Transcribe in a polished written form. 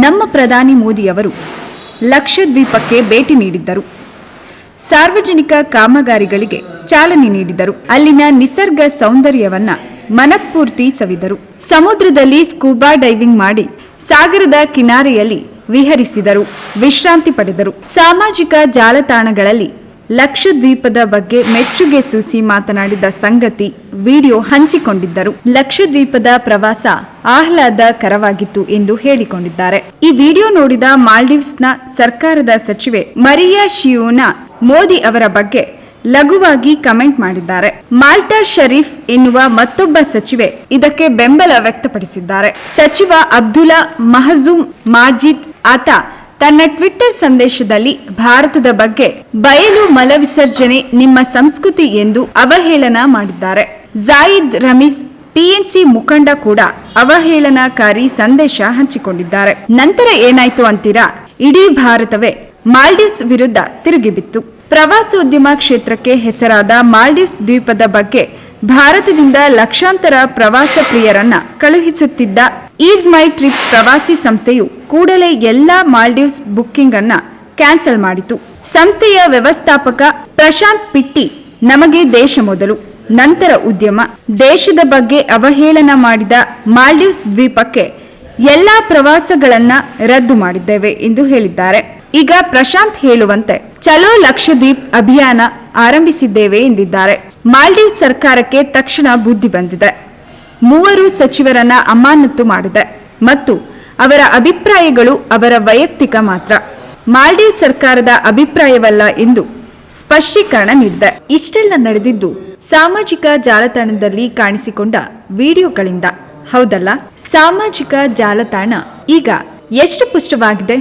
ನಮ್ಮ ಪ್ರಧಾನಿ ಮೋದಿಯವರು ಲಕ್ಷದ್ವೀಪಕ್ಕೆ ಭೇಟಿ ನೀಡಿದ್ದರು. ಸಾರ್ವಜನಿಕ ಕಾಮಗಾರಿಗಳಿಗೆ ಚಾಲನೆ ನೀಡಿದರು. ಅಲ್ಲಿನ ನಿಸರ್ಗ ಸೌಂದರ್ಯವನ್ನ ಮನಪೂರ್ತಿ ಸವಿದರು. ಸಮುದ್ರದಲ್ಲಿ ಸ್ಕೂಬಾ ಡೈವಿಂಗ್ ಮಾಡಿ ಸಾಗರದ ಕಿನಾರೆಯಲ್ಲಿ ವಿಹರಿಸಿದರು, ವಿಶ್ರಾಂತಿ ಪಡೆದರು. ಸಾಮಾಜಿಕ ಜಾಲತಾಣಗಳಲ್ಲಿ ಲಕ್ಷದ್ವೀಪದ ಬಗ್ಗೆ ಮೆಚ್ಚುಗೆ ಸೂಸಿ ಮಾತನಾಡಿದ ಸಂಗತಿ ವಿಡಿಯೋ ಹಂಚಿಕೊಂಡಿದ್ದರು. ಲಕ್ಷದ್ವೀಪದ ಪ್ರವಾಸ ಆಹ್ಲಾದಕರವಾಗಿತ್ತು ಎಂದು ಹೇಳಿಕೊಂಡಿದ್ದಾರೆ. ಈ ವಿಡಿಯೋ ನೋಡಿದ ಮಾಲ್ಡೀವ್ಸ್ನ ಸರ್ಕಾರದ ಸಚಿವೆ ಮರಿಯಾ ಶಿಯೋನಾ ಮೋದಿ ಅವರ ಬಗ್ಗೆ ಲಘುವಾಗಿ ಕಮೆಂಟ್ ಮಾಡಿದ್ದಾರೆ. ಮಾಲ್ಟಾ ಶರೀಫ್ ಎನ್ನುವ ಮತ್ತೊಬ್ಬ ಸಚಿವೆ ಇದಕ್ಕೆ ಬೆಂಬಲ ವ್ಯಕ್ತಪಡಿಸಿದ್ದಾರೆ. ಸಚಿವ ಅಬ್ದುಲ್ಲಾ ಮಹಜೂಮ್ ಮಾಜಿದ್ ಆತ ತನ್ನ ಟ್ವಿಟ್ಟರ್ ಸಂದೇಶದಲ್ಲಿ ಭಾರತದ ಬಗ್ಗೆ ಬಯಲು ಮಲವಿಸರ್ಜನೆ ನಿಮ್ಮ ಸಂಸ್ಕೃತಿ ಎಂದು ಅವಹೇಳನ ಮಾಡಿದ್ದಾರೆ. ಜಾಯಿದ್ ರಮೀಜ್ ಪಿಎನ್ಸಿ ಮುಖಂಡ ಕೂಡ ಅವಹೇಳನಕಾರಿ ಸಂದೇಶ ಹಂಚಿಕೊಂಡಿದ್ದಾರೆ. ನಂತರ ಏನಾಯ್ತು ಅಂತೀರಾ? ಇಡೀ ಭಾರತವೇ ಮಾಲ್ಡೀವ್ಸ್ ವಿರುದ್ಧ ತಿರುಗಿಬಿತ್ತು. ಪ್ರವಾಸೋದ್ಯಮ ಕ್ಷೇತ್ರಕ್ಕೆ ಹೆಸರಾದ ಮಾಲ್ಡೀವ್ಸ್ ದ್ವೀಪದ ಬಗ್ಗೆ ಭಾರತದಿಂದ ಲಕ್ಷಾಂತರ ಪ್ರವಾಸ ಪ್ರಿಯರನ್ನ ಕಳುಹಿಸುತ್ತಿದ್ದ ಈಸ್ ಮೈ ಟ್ರಿಪ್ ಪ್ರವಾಸಿ ಸಂಸ್ಥೆಯು ಕೂಡಲೇ ಎಲ್ಲಾ ಮಾಲ್ಡೀವ್ಸ್ ಬುಕ್ಕಿಂಗ್ ಅನ್ನ ಕ್ಯಾನ್ಸಲ್ ಮಾಡಿತು. ಸಂಸ್ಥೆಯ ವ್ಯವಸ್ಥಾಪಕ ಪ್ರಶಾಂತ್ ಪಿಟ್ಟಿ, ನಮಗೆ ದೇಶ ಮೊದಲು, ನಂತರ ಉದ್ಯಮ. ದೇಶದ ಬಗ್ಗೆ ಅವಹೇಳನ ಮಾಡಿದ ಮಾಲ್ಡೀವ್ಸ್ ದ್ವೀಪಕ್ಕೆ ಎಲ್ಲಾ ಪ್ರವಾಸಗಳನ್ನ ರದ್ದು ಮಾಡಿದ್ದೇವೆ ಎಂದು ಹೇಳಿದ್ದಾರೆ. ಈಗ ಪ್ರಶಾಂತ್ ಹೇಳುವಂತೆ ಚಲೋ ಲಕ್ಷದ್ವೀಪ್ ಅಭಿಯಾನ ಆರಂಭಿಸಿದ್ದೇವೆ ಎಂದಿದ್ದಾರೆ. ಮಾಲ್ಡೀವ್ಸ್ ಸರ್ಕಾರಕ್ಕೆ ತಕ್ಷಣ ಬುದ್ಧಿ ಬಂದಿದೆ. 3 ಸಚಿವರನ್ನ ಅಮಾನತು ಮಾಡಿದೆ ಮತ್ತು ಅವರ ಅಭಿಪ್ರಾಯಗಳು ಅವರ ವೈಯಕ್ತಿಕ ಮಾತ್ರ, ಮಾಲ್ಡೀವ್ಸ್ ಸರ್ಕಾರದ ಅಭಿಪ್ರಾಯವಲ್ಲ ಎಂದು ಸ್ಪಷ್ಟೀಕರಣ ನೀಡಿದೆ. ಇಷ್ಟೆಲ್ಲ ನಡೆದಿದ್ದು ಸಾಮಾಜಿಕ ಜಾಲತಾಣದಲ್ಲಿ ಕಾಣಿಸಿಕೊಂಡ ವಿಡಿಯೋಗಳಿಂದ, ಹೌದಲ್ಲ? ಸಾಮಾಜಿಕ ಜಾಲತಾಣ ಈಗ ಎಷ್ಟು ಪುಷ್ಟವಾಗಿದೆ.